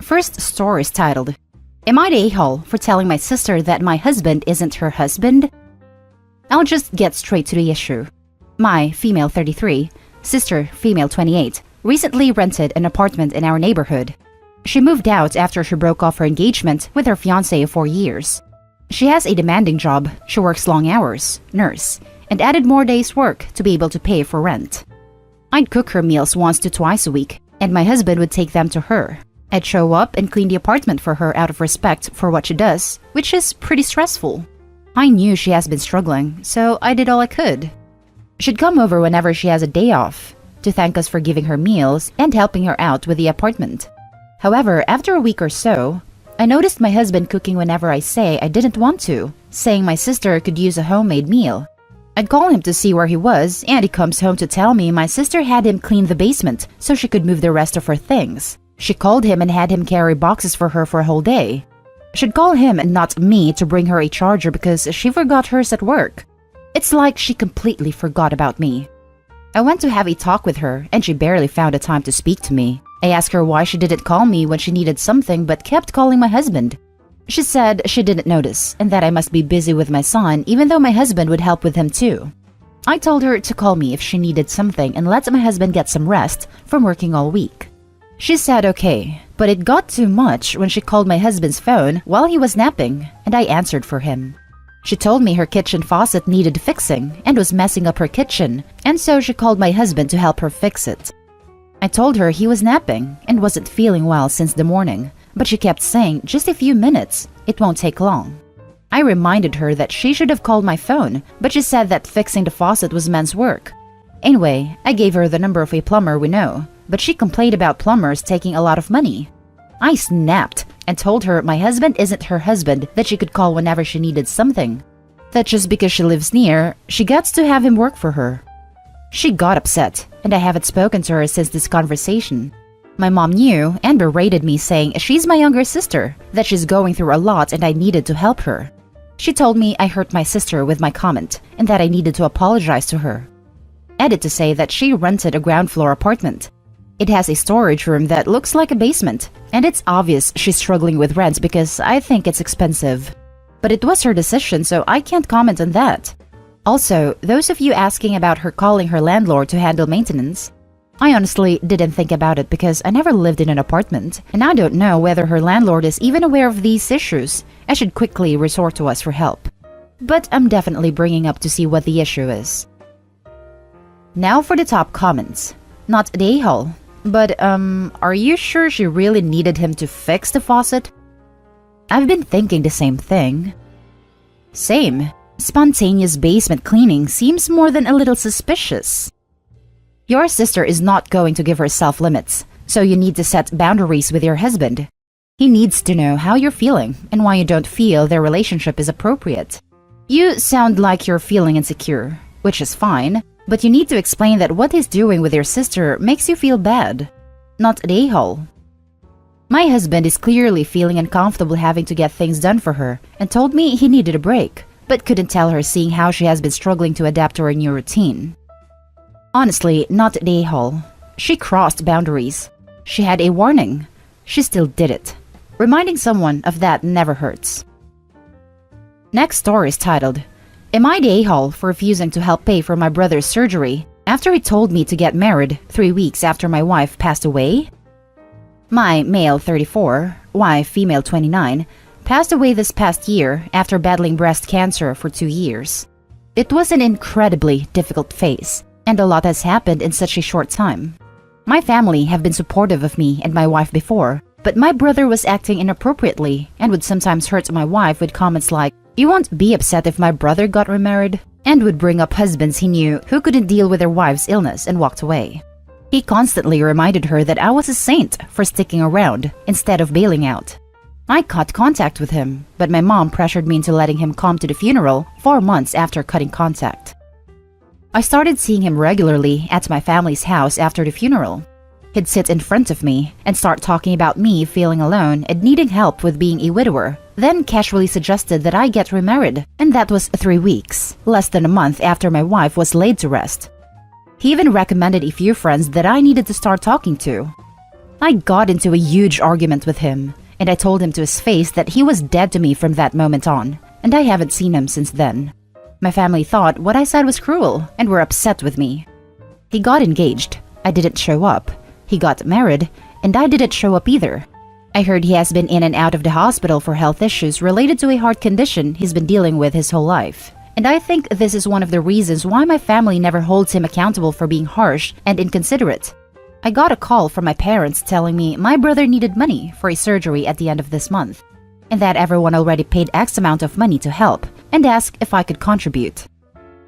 First story is titled, Am I the a-hole for telling my sister that my husband isn't her husband? I'll just get straight to the issue. My, female 33, sister, female 28, recently rented an apartment in our neighborhood. She moved out after she broke off her engagement with her fiancé of 4 years. She has a demanding job, she works long hours, nurse, and added more days' work to be able to pay for rent. I'd cook her meals once to twice a week, and my husband would take them to her. I'd show up and clean the apartment for her out of respect for what she does, which is pretty stressful. I knew she has been struggling, so I did all I could. She'd come over whenever she has a day off, to thank us for giving her meals and helping her out with the apartment. However, after a week or so, I noticed my husband cooking whenever I say I didn't want to, saying my sister could use a homemade meal. I'd call him to see where he was, and he comes home to tell me my sister had him clean the basement so she could move the rest of her things. She called him and had him carry boxes for her for a whole day. She'd call him and not me to bring her a charger because she forgot hers at work. It's like she completely forgot about me. I went to have a talk with her, and she barely found a time to speak to me. I asked her why she didn't call me when she needed something but kept calling my husband. She said she didn't notice and that I must be busy with my son even though my husband would help with him too. I told her to call me if she needed something and let my husband get some rest from working all week. She said okay, but it got too much when she called my husband's phone while he was napping, and I answered for him. She told me her kitchen faucet needed fixing and was messing up her kitchen, and so she called my husband to help her fix it. I told her he was napping and wasn't feeling well since the morning, but she kept saying just a few minutes, it won't take long. I reminded her that she should have called my phone, but she said that fixing the faucet was men's work. Anyway, I gave her the number of a plumber we know, but she complained about plumbers taking a lot of money. I snapped and told her my husband isn't her husband that she could call whenever she needed something. That just because she lives near, she gets to have him work for her. She got upset, and I haven't spoken to her since this conversation. My mom knew and berated me saying she's my younger sister, that she's going through a lot and I needed to help her. She told me I hurt my sister with my comment and that I needed to apologize to her. Added to say that she rented a ground floor apartment. It has a storage room that looks like a basement, and it's obvious she's struggling with rent because I think it's expensive. But it was her decision, so I can't comment on that. Also, those of you asking about her calling her landlord to handle maintenance, I honestly didn't think about it because I never lived in an apartment, and I don't know whether her landlord is even aware of these issues. I should quickly resort to us for help. But I'm definitely bringing up to see what the issue is. Now for the top comments. Not the a-hole. But, are you sure she really needed him to fix the faucet? I've been thinking the same thing. Same. Spontaneous basement cleaning seems more than a little suspicious. Your sister is not going to give herself limits, so you need to set boundaries with your husband. He needs to know how you're feeling and why you don't feel their relationship is appropriate. You sound like you're feeling insecure, which is fine. But you need to explain that what he's doing with your sister makes you feel bad, not the a-hole. My husband is clearly feeling uncomfortable having to get things done for her and told me he needed a break, but couldn't tell her seeing how she has been struggling to adapt to her new routine. Honestly, not the a-hole. She crossed boundaries. She had a warning. She still did it. Reminding someone of that never hurts. Next story is titled, Am I the a-hole for refusing to help pay for my brother's surgery after he told me to get married 3 weeks after my wife passed away? My male 34, wife female 29, passed away this past year after battling breast cancer for 2 years. It was an incredibly difficult phase, and a lot has happened in such a short time. My family have been supportive of me and my wife before, but my brother was acting inappropriately and would sometimes hurt my wife with comments like, "You won't be upset if my brother got remarried," and would bring up husbands he knew who couldn't deal with their wife's illness and walked away. He constantly reminded her that I was a saint for sticking around instead of bailing out. I cut contact with him, but my mom pressured me into letting him come to the funeral 4 months after cutting contact. I started seeing him regularly at my family's house after the funeral. He'd sit in front of me and start talking about me feeling alone and needing help with being a widower, then casually suggested that I get remarried, and that was 3 weeks, less than a month after my wife was laid to rest. He even recommended a few friends that I needed to start talking to. I got into a huge argument with him, and I told him to his face that he was dead to me from that moment on, and I haven't seen him since then. My family thought what I said was cruel and were upset with me. He got engaged. I didn't show up. He got married, and I didn't show up either. I heard he has been in and out of the hospital for health issues related to a heart condition he's been dealing with his whole life. And I think this is one of the reasons why my family never holds him accountable for being harsh and inconsiderate. I got a call from my parents telling me my brother needed money for a surgery at the end of this month, and that everyone already paid X amount of money to help, and asked if I could contribute.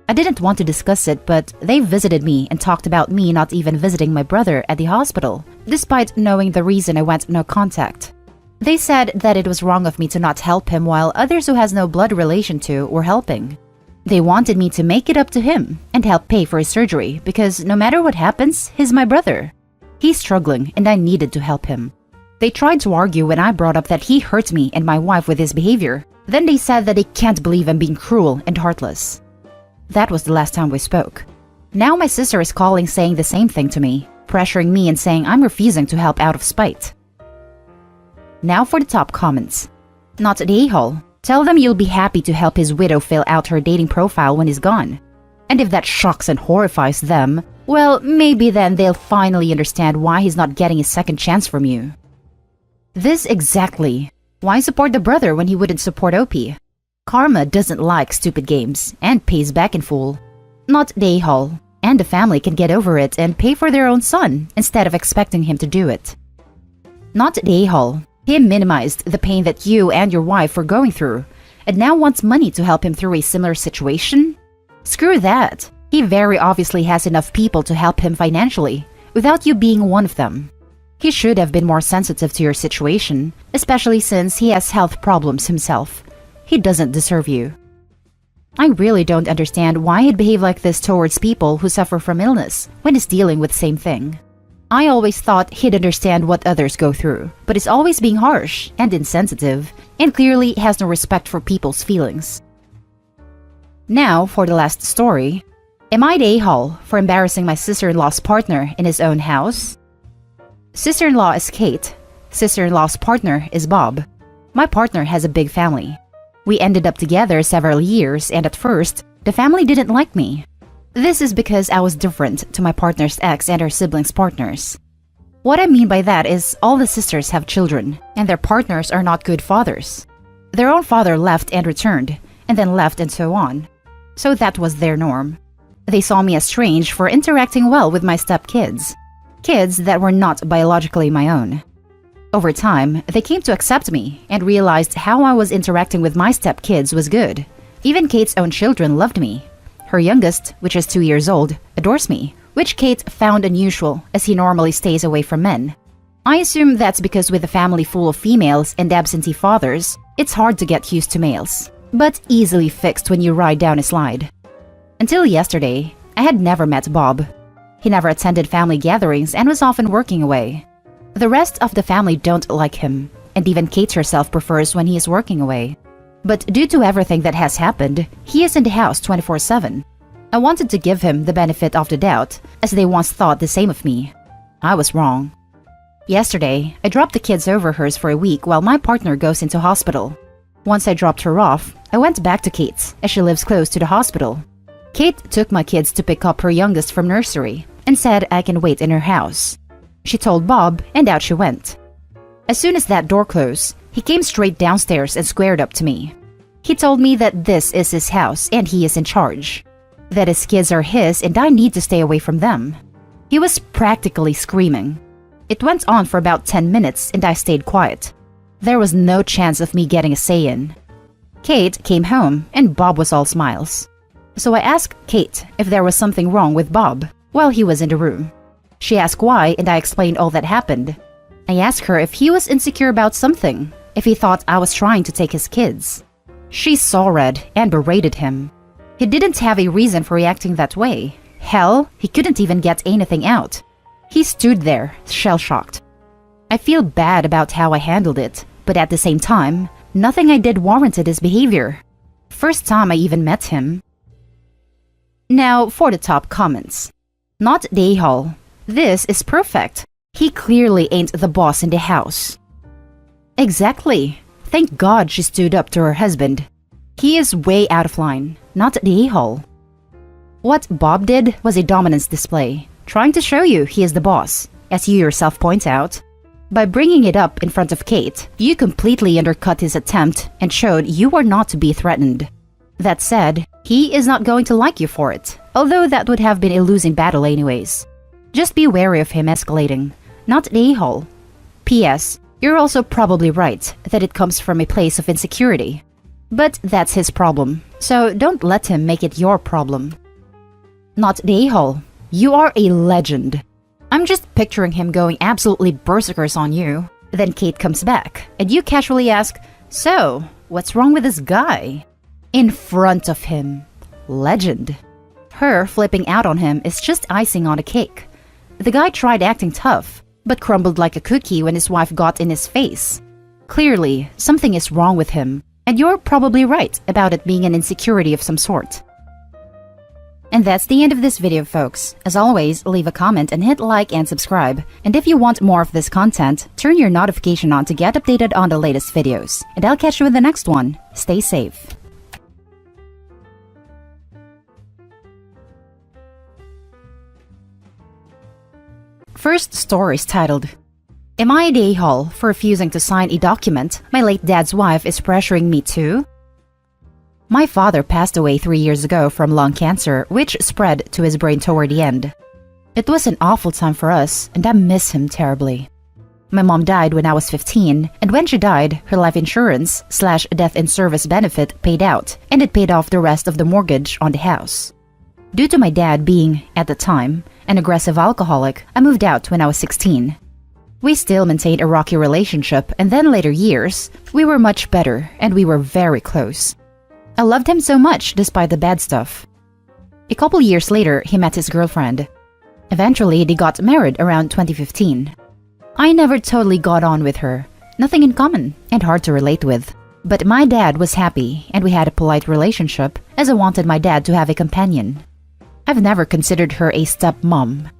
I didn't want to discuss it, but they visited me and talked about me not even visiting my brother at the hospital, despite knowing the reason I went no contact. They said that it was wrong of me to not help him while others who has no blood relation to were helping. They wanted me to make it up to him and help pay for his surgery because no matter what happens, he's my brother. He's struggling and I needed to help him. They tried to argue when I brought up that he hurt me and my wife with his behavior. Then they said that they can't believe I'm being cruel and heartless. That was the last time we spoke. Now my sister is calling saying the same thing to me, pressuring me and saying I'm refusing to help out of spite. Now for the top comments. Not the a-hole. Tell them you'll be happy to help his widow fill out her dating profile when he's gone. And if that shocks and horrifies them, well, maybe then they'll finally understand why he's not getting a second chance from you. This exactly. Why support the brother when he wouldn't support OP? Karma doesn't like stupid games and pays back in full. Not the a-hole. And the family can get over it and pay for their own son instead of expecting him to do it. Not the a-hole. He minimized the pain that you and your wife were going through and now wants money to help him through a similar situation? Screw that. He very obviously has enough people to help him financially without you being one of them. He should have been more sensitive to your situation, especially since he has health problems himself. He doesn't deserve you. I really don't understand why he'd behave like this towards people who suffer from illness when he's dealing with the same thing. I always thought he'd understand what others go through, but he's always being harsh and insensitive, and clearly has no respect for people's feelings. Now for the last story. Am I the a-hole for embarrassing my sister-in-law's partner in his own house? Sister-in-law is Kate. Sister-in-law's partner is Bob. My partner has a big family. We ended up together several years, and at first, the family didn't like me. This is because I was different to my partner's ex and her siblings' partners. What I mean by that is all the sisters have children, and their partners are not good fathers. Their own father left and returned, and then left and so on. So that was their norm. They saw me as strange for interacting well with my stepkids, kids that were not biologically my own. Over time, they came to accept me and realized how I was interacting with my stepkids was good. Even Kate's own children loved me. Her youngest, which is 2 years old, adores me, which Kate found unusual as he normally stays away from men. I assume that's because with a family full of females and absentee fathers, it's hard to get used to males, but easily fixed when you ride down a slide. Until yesterday, I had never met Bob. He never attended family gatherings and was often working away. The rest of the family don't like him, and even Kate herself prefers when he is working away. But due to everything that has happened, he is in the house 24/7. I wanted to give him the benefit of the doubt, as they once thought the same of me. I was wrong. Yesterday, I dropped the kids over hers for a week while my partner goes into hospital. Once I dropped her off, I went back to Kate's, as she lives close to the hospital. Kate took my kids to pick up her youngest from nursery and said I can wait in her house. She told Bob, and out she went. As soon as that door closed, he came straight downstairs and squared up to me. He told me that this is his house and he is in charge. That his kids are his and I need to stay away from them. He was practically screaming. It went on for about 10 minutes and I stayed quiet. There was no chance of me getting a say in. Kate came home and Bob was all smiles. So I asked Kate if there was something wrong with Bob while he was in the room. She asked why and I explained all that happened. I asked her if he was insecure about something, if he thought I was trying to take his kids. She saw red and berated him. He didn't have a reason for reacting that way. Hell, he couldn't even get anything out. He stood there, shell-shocked. I feel bad about how I handled it, but at the same time, nothing I did warranted his behavior. First time I even met him. Now for the top comments. Not the a-hole. This is perfect. He clearly ain't the boss in the house. Exactly. Thank God she stood up to her husband. He is way out of line, not the a-hole. What Bob did was a dominance display, trying to show you he is the boss, as you yourself point out. By bringing it up in front of Kate, you completely undercut his attempt and showed you are not to be threatened. That said, he is not going to like you for it, although that would have been a losing battle anyways. Just be wary of him escalating, not the a-hole. P.S. You're also probably right that it comes from a place of insecurity. But that's his problem, so don't let him make it your problem. Not the a-hole. You are a legend. I'm just picturing him going absolutely berserkers on you. Then Kate comes back, and you casually ask, "So, what's wrong with this guy?" In front of him. Legend. Her flipping out on him is just icing on a cake. The guy tried acting tough, but crumbled like a cookie when his wife got in his face. Clearly, something is wrong with him, and you're probably right about it being an insecurity of some sort. And that's the end of this video, folks. As always, leave a comment and hit like and subscribe. And if you want more of this content, turn your notification on to get updated on the latest videos. And I'll catch you in the next one. Stay safe. First story is titled, "Am I the a-hole for refusing to sign a document my late dad's wife is pressuring me to?" My father passed away 3 years ago from lung cancer, which spread to his brain toward the end. It was an awful time for us, and I miss him terribly. My mom died when I was 15, and when she died, her life insurance/death in service benefit paid out, and it paid off the rest of the mortgage on the house. Due to my dad being, at the time, an aggressive alcoholic, I moved out when I was 16. We still maintained a rocky relationship, and then later years, we were much better, and we were very close. I loved him so much despite the bad stuff. A couple years later, he met his girlfriend. Eventually, they got married around 2015. I never totally got on with her, nothing in common, and hard to relate with. But my dad was happy, and we had a polite relationship, as I wanted my dad to have a companion. I've never considered her a stepmom.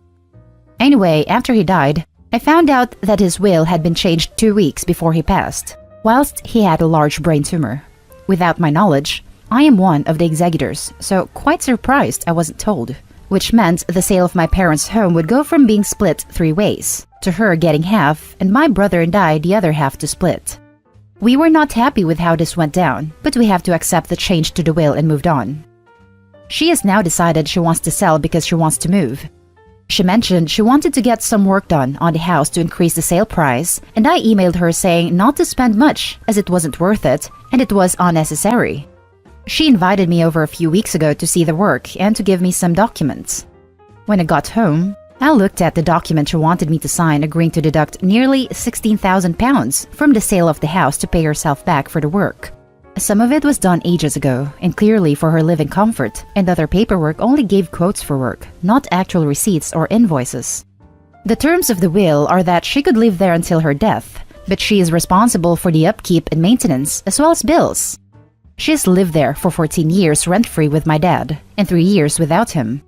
Anyway, after he died, I found out that his will had been changed 2 weeks before he passed, whilst he had a large brain tumor. Without my knowledge, I am one of the executors, so quite surprised I wasn't told, which meant the sale of my parents' home would go from being split 3 ways, to her getting half and my brother and I the other half to split. We were not happy with how this went down, but we have to accept the change to the will and moved on. She has now decided she wants to sell because she wants to move. She mentioned she wanted to get some work done on the house to increase the sale price, and I emailed her saying not to spend much as it wasn't worth it and it was unnecessary. She invited me over a few weeks ago to see the work and to give me some documents. When I got home, I looked at the document she wanted me to sign, agreeing to deduct nearly £16,000 from the sale of the house to pay herself back for the work. Some of it was done ages ago, and clearly for her living comfort, and other paperwork only gave quotes for work, not actual receipts or invoices. The terms of the will are that she could live there until her death, but she is responsible for the upkeep and maintenance as well as bills. She has lived there for 14 years rent-free with my dad, and 3 years without him.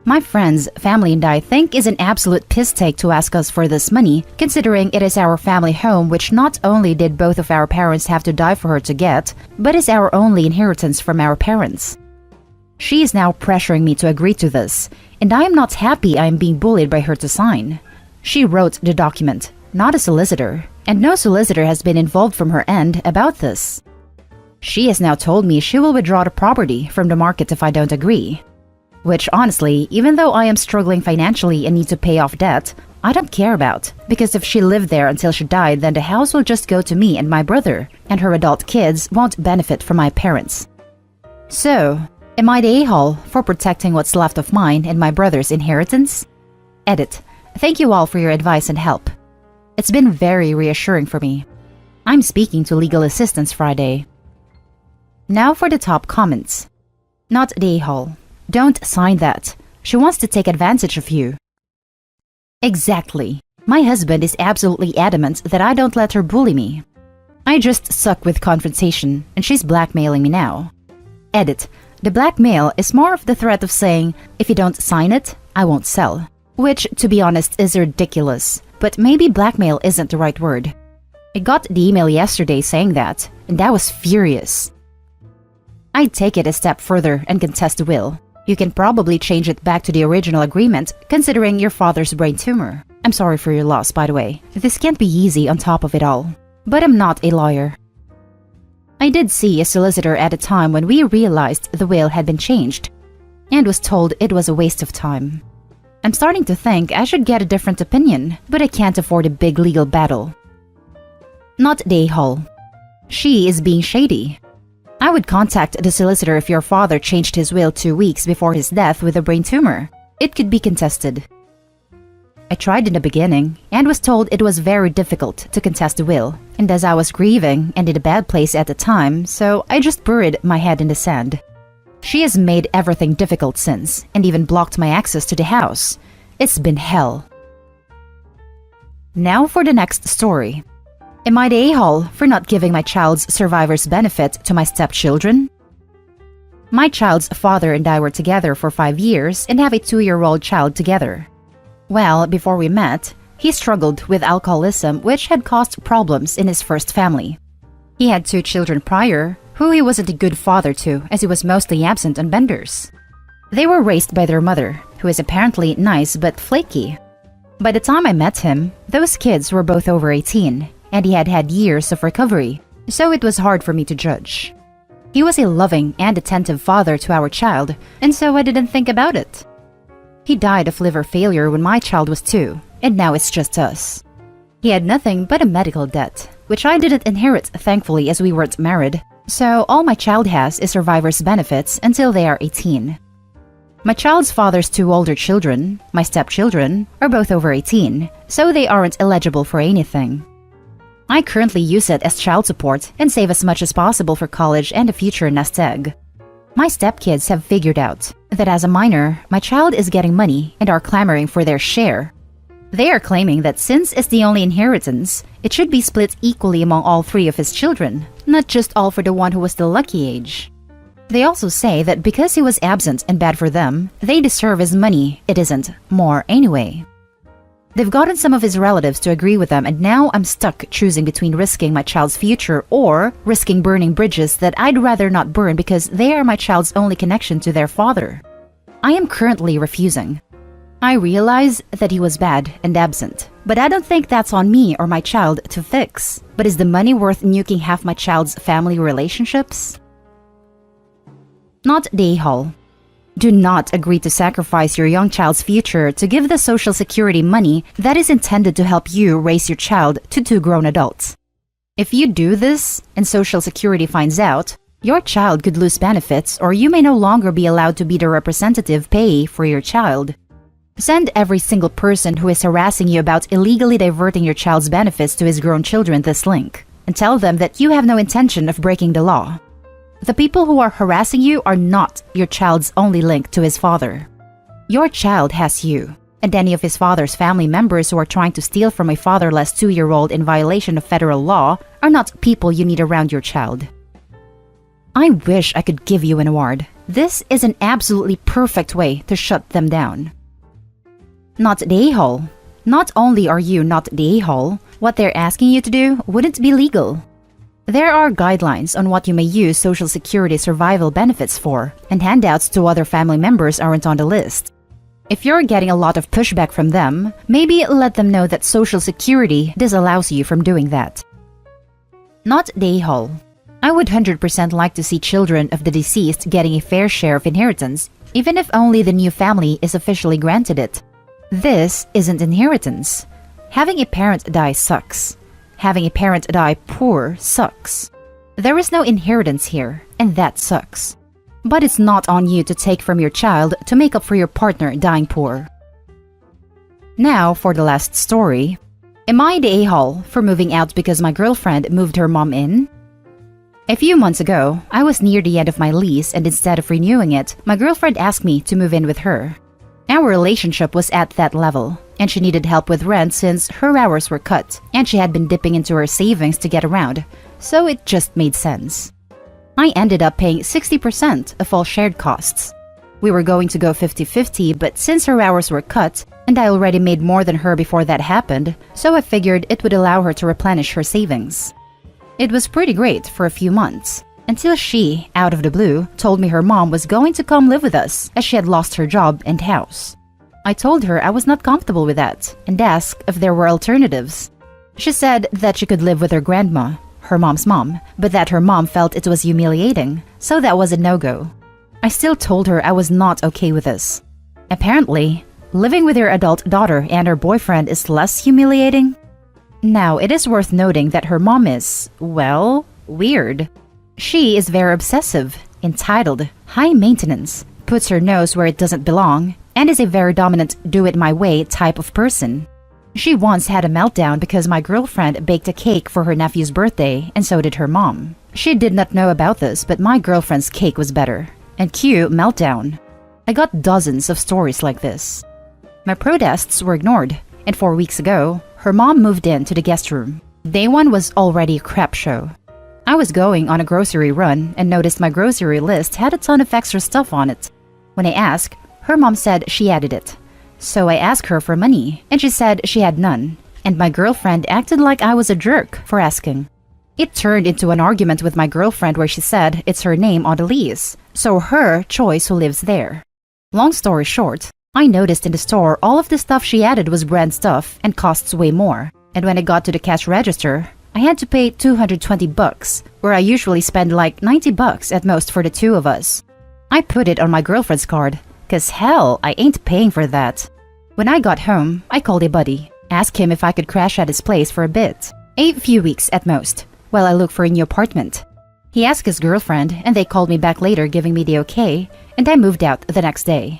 My friends, family, and I think is an absolute piss take to ask us for this money, considering it is our family home, which not only did both of our parents have to die for her to get, but is our only inheritance from our parents. She is now pressuring me to agree to this, and I am not happy I am being bullied by her to sign. She wrote the document, not a solicitor, and no solicitor has been involved from her end about this. She has now told me she will withdraw the property from the market if I don't agree. Which honestly, even though I am struggling financially and need to pay off debt, I don't care about, because if she lived there until she died, then the house will just go to me and my brother, and her adult kids won't benefit from my parents. So, am I the a-hole for protecting what's left of mine and my brother's inheritance? Edit. Thank you all for your advice and help. It's been very reassuring for me. I'm speaking to legal assistance Friday. Now for the top comments. Not the a-hole. Don't sign that. She wants to take advantage of you. Exactly. My husband is absolutely adamant that I don't let her bully me. I just suck with confrontation, and she's blackmailing me now. Edit. The blackmail is more of the threat of saying, if you don't sign it, I won't sell. Which, to be honest, is ridiculous, but maybe blackmail isn't the right word. I got the email yesterday saying that, and I was furious. I'd take it a step further and contest the will. You can probably change it back to the original agreement, considering your father's brain tumor. I'm sorry for your loss, by the way. This can't be easy on top of it all. But I'm not a lawyer. I did see a solicitor at a time when we realized the will had been changed, and was told it was a waste of time. I'm starting to think I should get a different opinion, but I can't afford a big legal battle. Not Day Hall. She is being shady. I would contact the solicitor if your father changed his will 2 weeks before his death with a brain tumor. It could be contested. I tried in the beginning and was told it was very difficult to contest the will, and as I was grieving and in a bad place at the time, so I just buried my head in the sand. She has made everything difficult since, and even blocked my access to the house. It's been hell. Now for the next story. Am I the a-hole for not giving my child's survivor's benefit to my stepchildren? My child's father and I were together for 5 years and have a 2-year-old child together. Well, before we met, he struggled with alcoholism, which had caused problems in his first family. He had 2 children prior, who he wasn't a good father to, as he was mostly absent on benders. They were raised by their mother, who is apparently nice but flaky. By the time I met him, those kids were both over 18, and he had had years of recovery, so it was hard for me to judge. He was a loving and attentive father to our child, and so I didn't think about it. He died of liver failure when my child was 2, and now it's just us. He had nothing but a medical debt, which I didn't inherit thankfully as we weren't married, so all my child has is survivor's benefits until they are 18. My child's father's 2 older children, my stepchildren, are both over 18, so they aren't eligible for anything. I currently use it as child support and save as much as possible for college and a future nest egg. My stepkids have figured out that as a minor, my child is getting money and are clamoring for their share. They are claiming that since it's the only inheritance, it should be split equally among all 3 of his children, not just all for the one who was the lucky age. They also say that because he was absent and bad for them, they deserve his money. It isn't more anyway. They've gotten some of his relatives to agree with them, and now I'm stuck choosing between risking my child's future or risking burning bridges that I'd rather not burn because they are my child's only connection to their father. I am currently refusing. I realize that he was bad and absent, but I don't think that's on me or my child to fix. But is the money worth nuking half my child's family relationships? Not Day Hall. Do not agree to sacrifice your young child's future to give the Social Security money that is intended to help you raise your child to 2 grown adults. If you do this and Social Security finds out, your child could lose benefits or you may no longer be allowed to be the representative payee for your child. Send every single person who is harassing you about illegally diverting your child's benefits to his grown children this link, and tell them that you have no intention of breaking the law. The people who are harassing you are not your child's only link to his father. Your child has you, and any of his father's family members who are trying to steal from a fatherless 2-year-old in violation of federal law are not people you need around your child. I wish I could give you an award. This is an absolutely perfect way to shut them down. Not the a-hole. Not only are you not the a-hole, what they're asking you to do wouldn't be legal. There are guidelines on what you may use Social Security survival benefits for, and handouts to other family members aren't on the list. If you're getting a lot of pushback from them, maybe let them know that Social Security disallows you from doing that. Not the a-hole. I would 100% like to see children of the deceased getting a fair share of inheritance, even if only the new family is officially granted it. This isn't inheritance. Having a parent die sucks. Having a parent die poor sucks. There is no inheritance here, and that sucks. But it's not on you to take from your child to make up for your partner dying poor. Now for the last story. Am I the a-hole for moving out because my girlfriend moved her mom in? A few months ago, I was near the end of my lease, and instead of renewing it, my girlfriend asked me to move in with her. Our relationship was at that level, and she needed help with rent since her hours were cut, and she had been dipping into her savings to get around, so it just made sense. I ended up paying 60% of all shared costs. We were going to go 50-50, but since her hours were cut, and I already made more than her before that happened, so I figured it would allow her to replenish her savings. It was pretty great for a few months, until she, out of the blue, told me her mom was going to come live with us as she had lost her job and house. I told her I was not comfortable with that and asked if there were alternatives. She said that she could live with her grandma, her mom's mom, but that her mom felt it was humiliating, so that was a no-go. I still told her I was not okay with this. Apparently, living with her adult daughter and her boyfriend is less humiliating. Now, it is worth noting that her mom is, well, weird. She is very obsessive, entitled, high maintenance, puts her nose where it doesn't belong, and is a very dominant do-it-my-way type of person. She once had a meltdown because my girlfriend baked a cake for her nephew's birthday, and so did her mom. She did not know about this, but my girlfriend's cake was better. And cue meltdown. I got dozens of stories like this. My protests were ignored, and 4 weeks ago, her mom moved into the guest room. Day one was already a crap show. I was going on a grocery run and noticed my grocery list had a ton of extra stuff on it. When I asked, her mom said she added it. So I asked her for money, and she said she had none, and my girlfriend acted like I was a jerk for asking. It turned into an argument with my girlfriend where she said it's her name on the lease, so her choice who lives there. Long story short, I noticed in the store all of the stuff she added was brand stuff and costs way more, and when I got to the cash register, I had to pay $220, where I usually spend like $90 at most for the two of us. I put it on my girlfriend's card, cause hell, I ain't paying for that. When I got home, I called a buddy, asked him if I could crash at his place for a bit, a few weeks at most, while I look for a new apartment. He asked his girlfriend, and they called me back later giving me the okay, and I moved out the next day.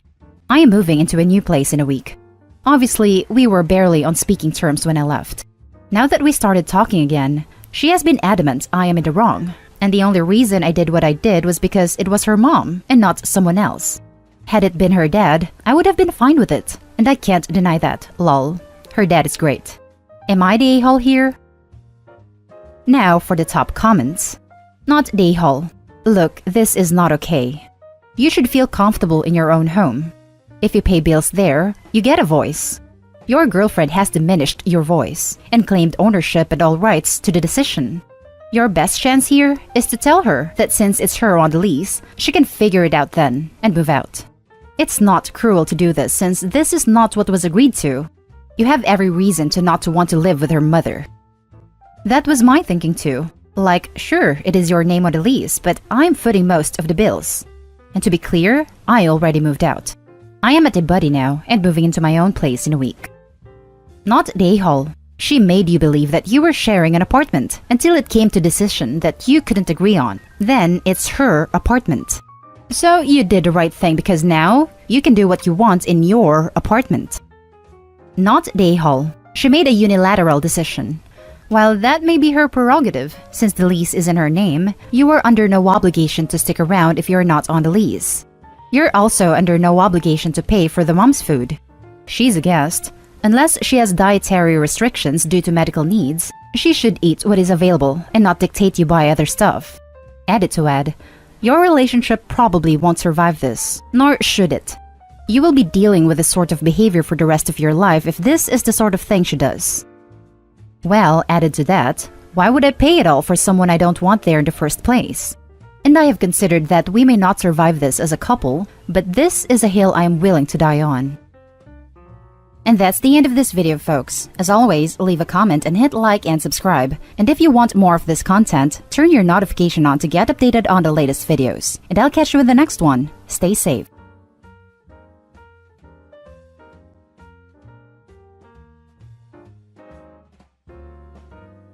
I am moving into a new place in a week. Obviously, we were barely on speaking terms when I left. Now that we started talking again, she has been adamant I am in the wrong, and the only reason I did what I did was because it was her mom and not someone else. Had it been her dad, I would have been fine with it, and I can't deny that, lol. Her dad is great. Am I the a-hole here? Now for the top comments. Not the a-hole. Look, this is not okay. You should feel comfortable in your own home. If you pay bills there, you get a voice. Your girlfriend has diminished your voice and claimed ownership and all rights to the decision. Your best chance here is to tell her that since it's her on the lease, she can figure it out then and move out. It's not cruel to do this since this is not what was agreed to. You have every reason to not to want to live with her mother. That was my thinking too. Like, sure, it is your name on the lease, but I'm footing most of the bills. And to be clear, I already moved out. I am at a buddy now and moving into my own place in a week. Not the a-hole. She made you believe that you were sharing an apartment until it came to a decision that you couldn't agree on. Then it's her apartment. So you did the right thing because now you can do what you want in your apartment. Not the a-hole. She made a unilateral decision. While that may be her prerogative, since the lease is in her name, you are under no obligation to stick around if you're not on the lease. You're also under no obligation to pay for the mom's food. She's a guest. Unless she has dietary restrictions due to medical needs, she should eat what is available and not dictate you buy other stuff. Added to add, your relationship probably won't survive this, nor should it. You will be dealing with this sort of behavior for the rest of your life if this is the sort of thing she does. Well, added to that, why would I pay it all for someone I don't want there in the first place? And I have considered that we may not survive this as a couple, but this is a hill I am willing to die on. And that's the end of this video, folks. As always, leave a comment and hit like and subscribe. And if you want more of this content, turn your notification on to get updated on the latest videos. And I'll catch you in the next one. Stay safe.